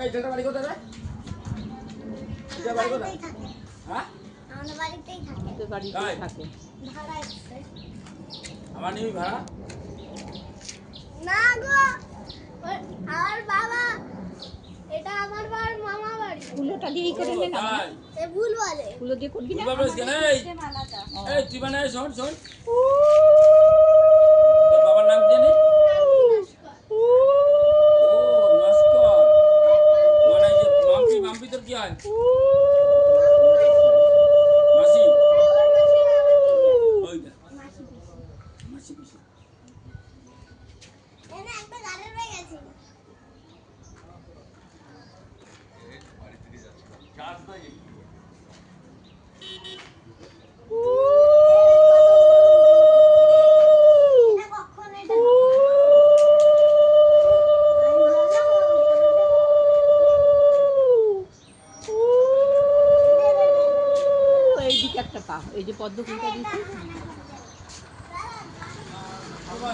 এই ছেলেটা বাড়ি কোথায় রে? বাড়ি কোথায়? হ্যাঁ আমাদের বাড়িতেই থাকে। আমাদের বাড়িতেই থাকে। ভাড়া এসছে। আমার নিবি ভাড়া? না গো, আমার বাবা, এটা আমার বাবার মামা বাড়ি। কুলোটা দিয়ে করে নে না। এ ভুল বলে। কুলো দিয়ে করবি না? ভুল বলিস কেন? এই তুই বানায় শোন শোন। তোর বাবার নাম কি জানি? ও নস্কর। মানে যে মাম্পি মাম্পি তোর কি হয়? মাসি। ওই দা মাসি পিসি। এনে একটা গাড়ির হয়ে গেছে। এইদিকে একটা পা, এই যে পদ্ম ফুলটা দিয়েছি।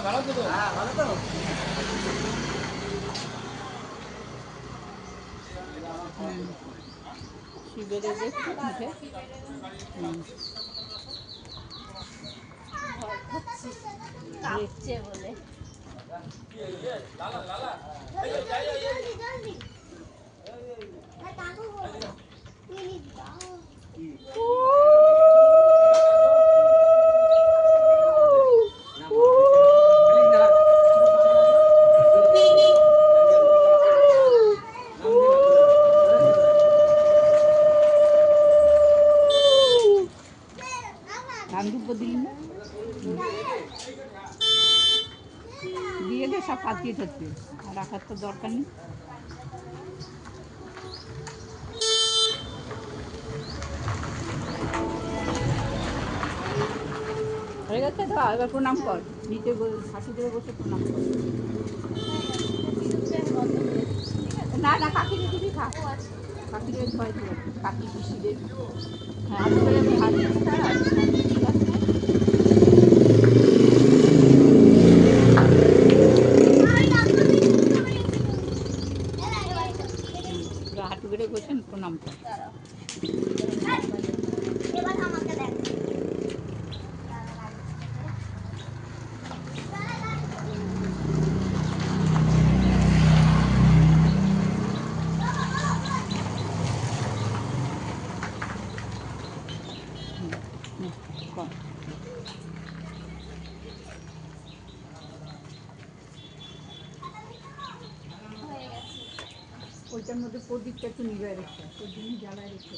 ভালো তো? হ্যাঁ ভালো তো। শিবের দেখছে বলে লালা লালা জলদি জলদি কাকু প্লিজ দাও। ধান দুব্বো দিলি না? দিয়ে দে, সব পাতিয়ে থাকবে, আর রাখার তো দরকার নেই। হয়ে গেছে তো, এবার প্রণাম কর, নিচে হাসি দেবে বসে প্রণাম কর। না না, কাকিরে দিবি, খা, কাকিরে ভয় দিবে, কাকি পিসিদের। হ্যাঁ আজকে আমি হাত দিচ্ছি, তারা ঠিক আছে। হাঁটু বেড়ে বসেন, প্রণাম কর। এবার আমাকে দেখ। কর। ওইটার মধ্যে প্রদীপটা একটু নিবে রেখে, ওই জন্য জ্বালায় রেখে।